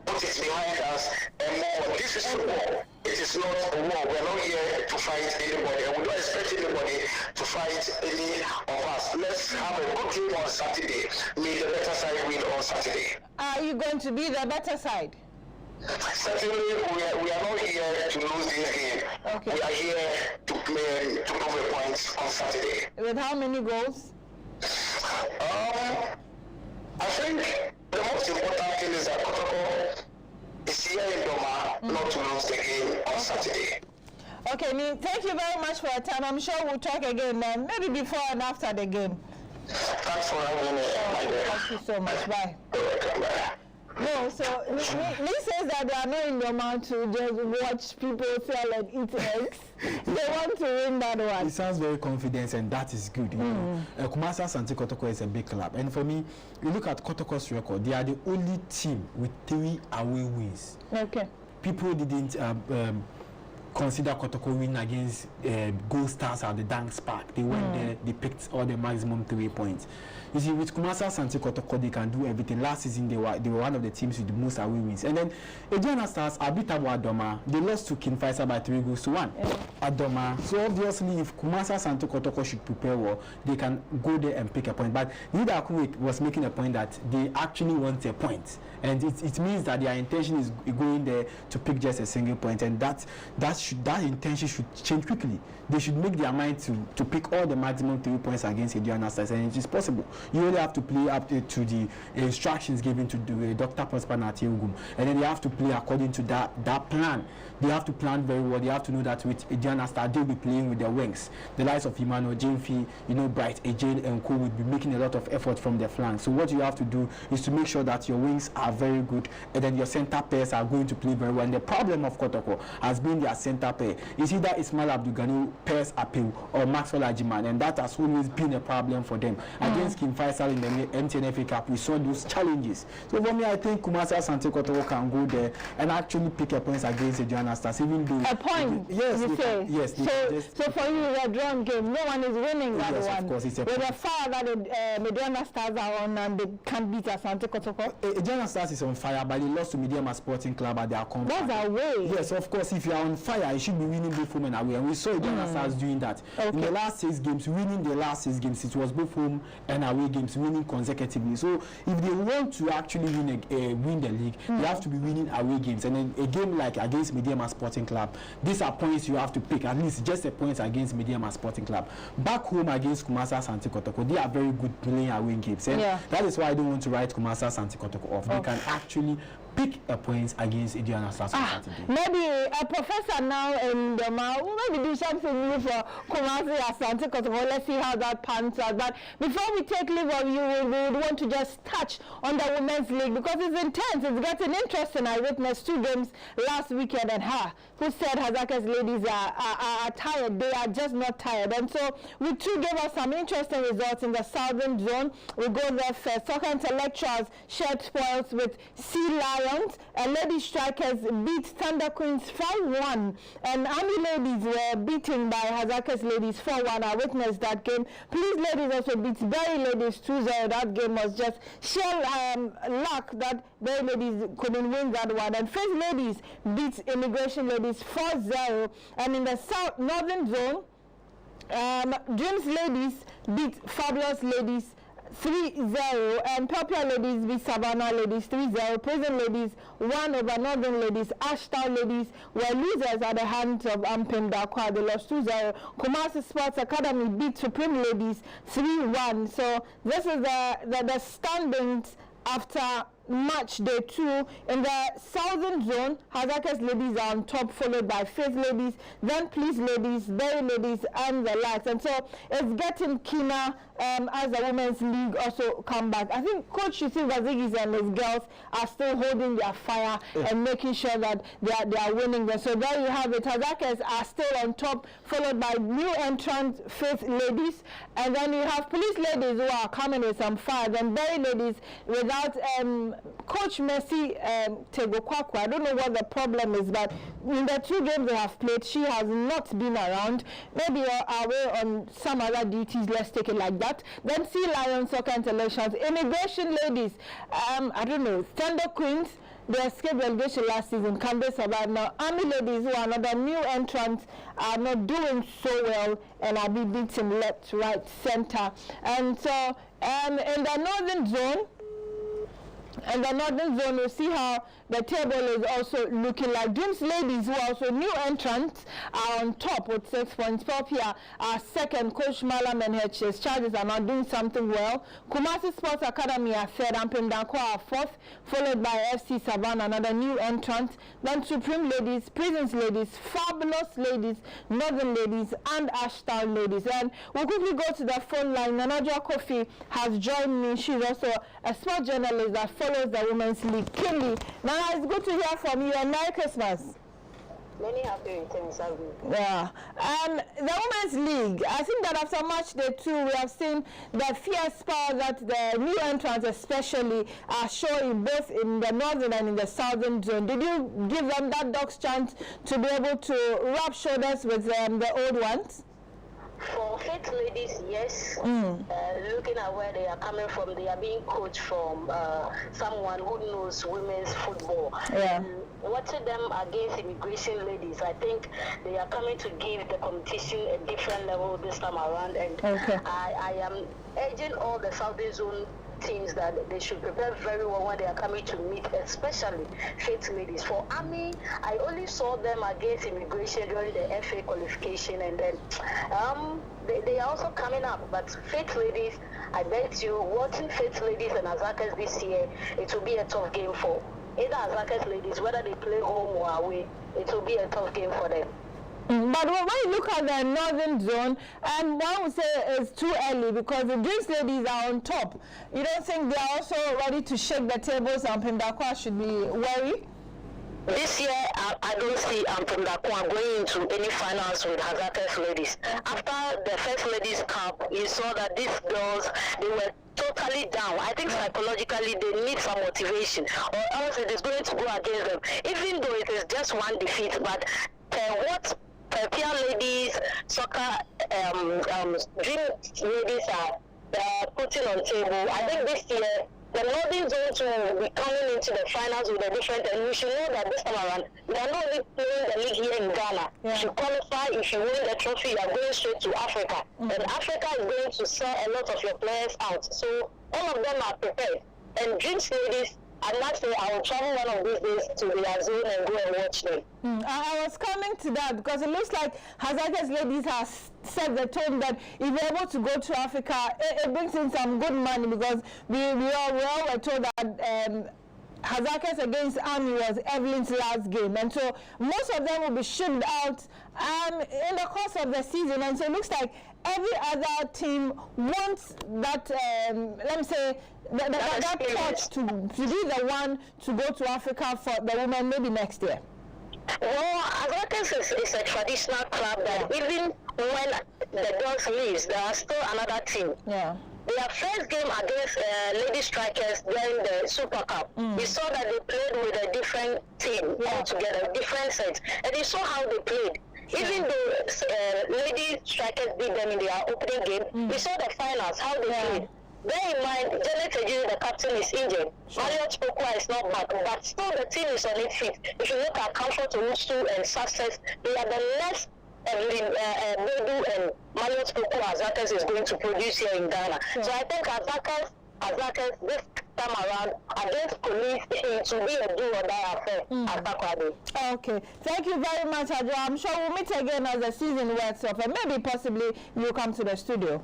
put it behind us and move on. This is football. It is not a war. We're not here to fight anybody, and we don't expect anybody to fight any of us. Let's have a good game on Saturday. May the better side win on Saturday. Are you going to be the better side? Certainly, we are not here to lose this game. Okay. We are here to play, to prove a point on Saturday. With how many goals? I think the most important thing is that Kotoko is here in Dormaa not to lose the game on Saturday. Okay, thank you very much for your time. I'm sure we'll talk again maybe before and after the game. Thanks for having me. Thank you so much. Bye. You're welcome. Bye. No, so Lee says that they are not in Dormaa to just watch people sell and eat eggs. They want to win that one. He sounds very confident, and that is good. You know, Kumasi Asante Kotoko is a big club, and for me, you look at Kotoko's record. They are the only team with 3 away wins. Okay. People didn't consider Kotoko win against Gold Stars at the Dance Park. They went there, they picked all the maximum 3 points. You see, with Kumasi Asante Kotoko, they can do everything. Last season, they were one of the teams with the most away wins. And then, Aduana Stars, Abitabo Dormaa, they lost to King Faisal by 3-1 at Dormaa. So obviously, if Kumasi Asante Kotoko should prepare well, they can go there and pick a point. But Nida Akuwe was making a point that they actually want a point. And it means that their intention is going there to pick just a single point, and that intention should change quickly. They should make their mind to pick all the maximum 3 points against Aduana Stars, and it is possible. You only have to play up to the instructions given to Dr. Prosper Natiugum, and then they have to play according to that plan. They have to plan very well. They have to know that with Aduana Stars, they'll be playing with their wings. The likes of Emmanuel, Jemfi, Bright, Ejale, and Co will be making a lot of effort from their flank. So what you have to do is to make sure that your wings are very good, and then your center pairs are going to play very well. And the problem of Kotoko has been their center pair. Is either Ismail Abdul pairs appeal or Maxwell Ajiman, and that has always been a problem for them. Against King Faisal in the MTNFA Cup, we saw those challenges. So for me, I think Kumasi Asante Kotoko can go there and actually pick a points against Aduana Stars, even though a point. Yes, you say. Yes. So for you, it's a drawn game. No one is winning that yes, one. Of course, it's a with the fire that Aduana Stars are on, and they can't beat Asante Kotoko. Aduana Stars is on fire, but they lost to Mediama Sporting Club at their conference. That's away. Yes, of course. If you are on fire, you should be winning both home and away. And we saw Aduana Stars doing that. Okay. In the last 6 games, winning the last 6 games, it was both home and away games, winning consecutively. So if they want to actually win the league, they have to be winning away games. And then a game like against Mediama Sporting Club, these are points you have to pick, at least just a point against Mediama Sporting Club. Back home against Kumasi Asante Kotoko, they are very good playing away games. And that is why I don't want to write Kumasi Asante Kotoko off. They can actually pick a point against Aduana Stars on Saturday. Maybe a professor now in Dormaa will maybe do something new for Kumasi Asante Kotoko. Let's see how that pans out. But before we take leave of you, we would want to just touch on the Women's League because it's intense. It's getting interesting. I witnessed 2 games last weekend, and who said Hazaka's ladies are tired? They are just not tired. And so we too gave us some interesting results in the Southern Zone. We go there first. Soccer Intellectuals shared spoils with Sea Lions. Lady Strikers beat Thunder Queens 5-1, and Army Ladies were beaten by Hazaka's ladies 4-1. I witnessed that game. Police Ladies also beat Berry Ladies 2-0. That game was just sheer luck that Berry Ladies couldn't win that one. And Face Ladies beat Immigration Ladies 4-0. And in the Northern Zone, Dreams Ladies beat Fabulous Ladies 3-0, and Popular Ladies beat Savannah Ladies 3-0. Prison Ladies won over Northern Ladies. Ashtown Ladies were losers at the hands of Ampim Dakwa. They lost 2-0. Kumasi Sports Academy beat Supreme Ladies 3-1. So this is the standings after match day 2. In the Southern Zone, Hazaka's ladies are on top, followed by Faith Ladies, then Police Ladies, Berry Ladies, and the likes. And so it's getting keener as the Women's League also come back. I think Coach Yusuf Vazigis and his girls are still holding their fire and making sure that they are winning them. So there you have it. Hazakas are still on top, followed by new entrant Faith Ladies, and then you have Police Ladies who are coming with some fire. Then Berry Ladies without Coach Mercy Tegokwaku. I don't know what the problem is, but in the 2 games they have played, she has not been around. Maybe away on some other duties. Let's take it like that. Then Sea Lions Soccer Intellectuals, Immigration Ladies. I don't know. Thunder Queens. They escaped relegation last season. Can they survive now? Army Ladies, who are another new entrants, are not doing so well and are being beaten left, right, center. And so in the Northern Zone, we'll see how the table is also looking like. Dreams Ladies, who are also new entrants, are on top with 6 points. Popia are second. Coach Malam and his charges are not doing something well. Kumasi Sports Academy are third. Ampim Danko are fourth, followed by FC Savannah, another new entrant. Then Supreme Ladies, Prisons Ladies, Fabulous Ladies, Northern Ladies, and Ashtown Ladies. And we'll quickly go to the phone line. Nanajwa Kofi has joined me. She's also a sport journalist that follows the Women's League. Kinley, Nana, it's good to hear from you, and Merry Christmas. Many happy returns, yeah. The Women's League, I think that after match day 2, we have seen the fierce power that the new entrants especially are showing both in the northern and in the southern zone. Did you give them that dog's chance to be able to rub shoulders with the old ones? For Faith Ladies, yes. Looking at where they are coming from, they are being coached from someone who knows women's football. Yeah. Watching them against Immigration Ladies, I think they are coming to give the competition a different level this time around. And I am urging all the Southern Zone teams that they should prepare very well when they are coming to meet, especially Faith Ladies. For Army, I only saw them against Immigration during the FA qualification, and then they are also coming up. But Faith Ladies, I bet you, watching Faith Ladies and Azakas this year, it will be a tough game for either Azakas Ladies, whether they play home or away. It will be a tough game for them. But when you look at the northern zone, and one would say it's too early because the Drinks Ladies are on top. You don't think they are also ready to shake the tables and Pemdakwa should be worried? This year, I don't see Pemdakwa going into any finals with Hazakas Ladies. After the First Ladies Cup, you saw that these girls, they were totally down. I think psychologically they need some motivation, or else it is going to go against them. Even though it is just one defeat, but what Peer Ladies, soccer, Dream Ladies are putting on table, I think this year the Northern Zone will be coming into the finals with a different, and we should know that this time around, we are not only playing the league here in Ghana. If you qualify, if you win the trophy, you are going straight to Africa. And Africa is going to sell a lot of your players out. So all of them are prepared. And Dreams Ladies, I must say, I will travel one of these days to their zone and go and watch them. I was coming to that because it looks like Hazakas Ladies has set the tone that if you're able to go to Africa, it brings in some good money, because we all were told that Hazakas against Army was Evelyn's last game, and so most of them will be shipped out in the course of the season, and so it looks like every other team wants that, let me say, that touch to be the one to go to Africa for the women maybe next year. Well, Hazakas is a traditional club that even when the girls leave, there are still another team. Yeah. Their first game against Lady Strikers during the Super Cup, we saw that they played with a different team altogether, different sets, and you saw how they played. Even though Lady Strikers beat them in their opening game, we saw the finals, how they played. Bear in mind, Janet Ejiri, the captain, is injured. Marriott Pokwa is not back, but still the team is on its feet. If you look at Comfort Owusu and Success, they are the next Bedu and Marriott Pokwa Azakas is going to produce here in Ghana. So I think Azakas this time around against police, it will be a do or die affair. Okay, thank you very much, Adjo. I'm sure we'll meet again as the season wears off, and maybe possibly you come to the studio.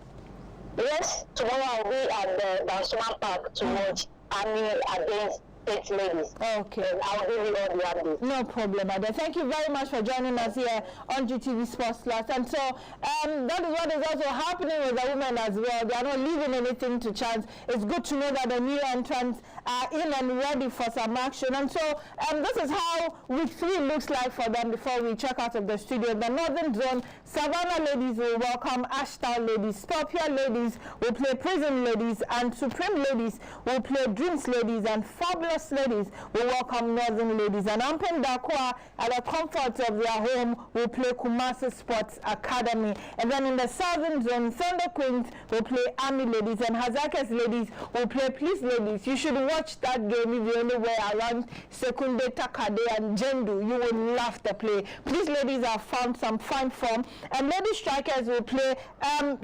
Yes, tomorrow I'll be at the Dansuman Park to watch Army against Faith Ladies. Okay. And I'll give you all the updates. No problem, Ada. Thank you very much for joining us here on GTV Sports Plus. And so that is what is also happening with the women as well. They are not leaving anything to chance. It's good to know that the new entrants are in and ready for some action. And so this is how week 3 looks like for them before we check out of the studio. The Northern Zone, Savannah Ladies will welcome Ashtown Ladies, Scorpio Ladies will play Prison Ladies, and Supreme Ladies will play Dreams Ladies, and Fabulous Ladies will welcome Northern Ladies, and Pemdakwa at the comfort of their home will play Kumasi Sports Academy. And then in the Southern Zone, Thunder Queens will play Army Ladies, and Hazakas Ladies will play Police Ladies. You should watch that game if you only were around Sekunde, Takade and Jendu. You will love the play. Police Ladies have found some fine form, and Lady Strikers will play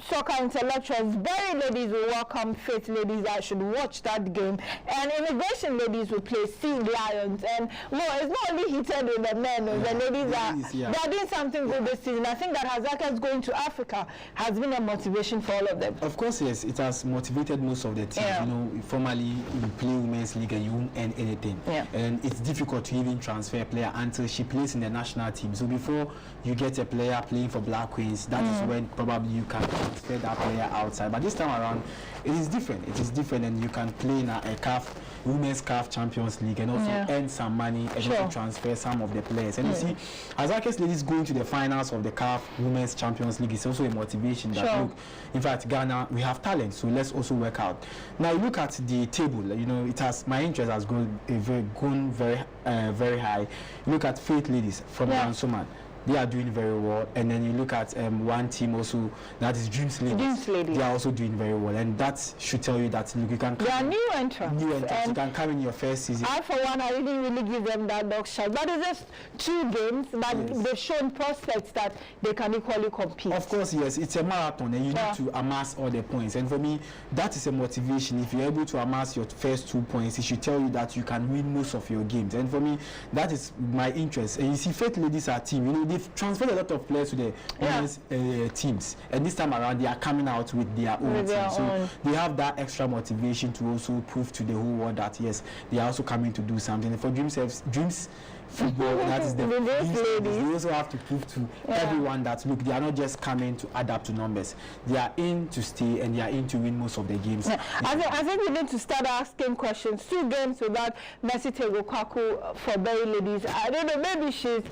Soccer Intellectuals. Berry Ladies will welcome Faith Ladies. I should watch that game. And Immigration Ladies will play Sea Lions. And more, it's not only heated with the men, the ladies are doing something good this season. I think that Hazakas going to Africa has been a motivation for all of them. Of course, yes, it has motivated most of the teams. You know, formerly you play women's league and you won't earn anything. And it's difficult to even transfer a player until she plays in the national team. So before you get a player playing for Black Queens, that is when probably you can transfer that player outside. But this time around, it is different. It is different, and you can play in a CAF Women's CAF Champions League and also earn some money and also transfer some of the players. And you see, as Azake's ladies going to the finals of the CAF Women's Champions League is also a motivation that look, in fact, Ghana, we have talent, so let's also work out. Now you look at the table, you know, it has, my interest has grown very high. You look at Faith ladies from Dansoman. They are doing very well, and then you look at one team also, that is Dreams Ladies. They are also doing very well, and that should tell you that look, you can. They are new entrants. You can come in your first season. I, for one, I didn't really give them that dog shot. But it's just 2 games, but they've shown prospects that they can equally compete. Of course, yes, it's a marathon, and you need to amass all the points. And for me, that is a motivation. If you're able to amass your first 2 points, it should tell you that you can win most of your games. And for me, that is my interest. And you see, Faith Ladies are a team. You know, they've transferred a lot of players to the women's teams, and this time around they are coming out with their own team. So they have that extra motivation to also prove to the whole world that yes, they are also coming to do something. And for Dreams football, that is the ladies. They also have to prove to everyone that look, they are not just coming to add up to numbers. They are in to stay, and they are in to win most of the games. I think we need to start asking questions. 2 games without Asante Kotoko for Berry ladies. I don't know, maybe she's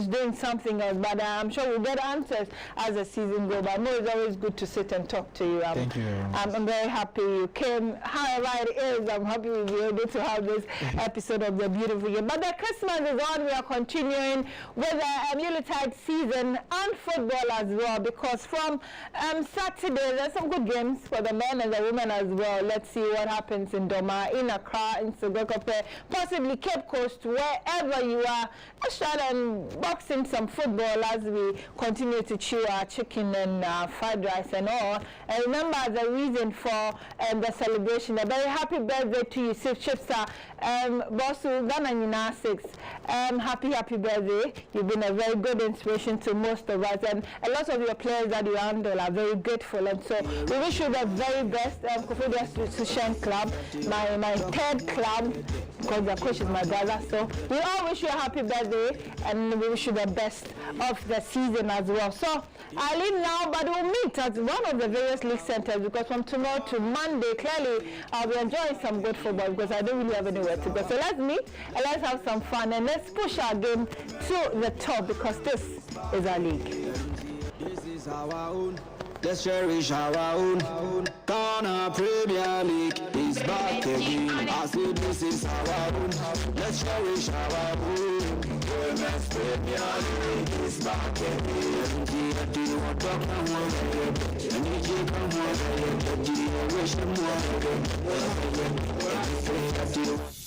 doing something else, but I'm sure we'll get answers as the season goes. But I know it's always good to sit and talk to you. Thank you very much. I'm very happy you came. However it is, I'm happy we'll be able to have this episode of the beautiful game. But the Christmas is on. We are continuing with the Yuletide season and football as well, because from Saturday there's some good games for the men and the women as well. Let's see what happens in Dormaa, in Accra, in Sogokope, possibly Cape Coast, wherever you are. Let's try and box in some football as we continue to chew our chicken and fried rice and all. And remember, the reason for the celebration, a very happy birthday to you, Chipsa Bosu Ghana 6. Happy birthday. You've been a very good inspiration to most of us, and a lot of your players that you handle are very grateful, and so we wish you the very best. Kofodia Institution Club, my 3rd club, because the coach is my brother, so we all wish you a happy birthday, and we wish you the best of the season as well. So I leave now, but we'll meet at one of the various league centers, because from tomorrow to Monday, clearly I'll be enjoying some good football, because I don't really have anywhere to go. So let's meet and let's have some fun, and let's push our game to the top, because this is our league. This is our own. Let's cherish our own. Ghana Premier League is back again. I say this is our own. Let's cherish our own. Women's Premier League is back again. Do you wish them more?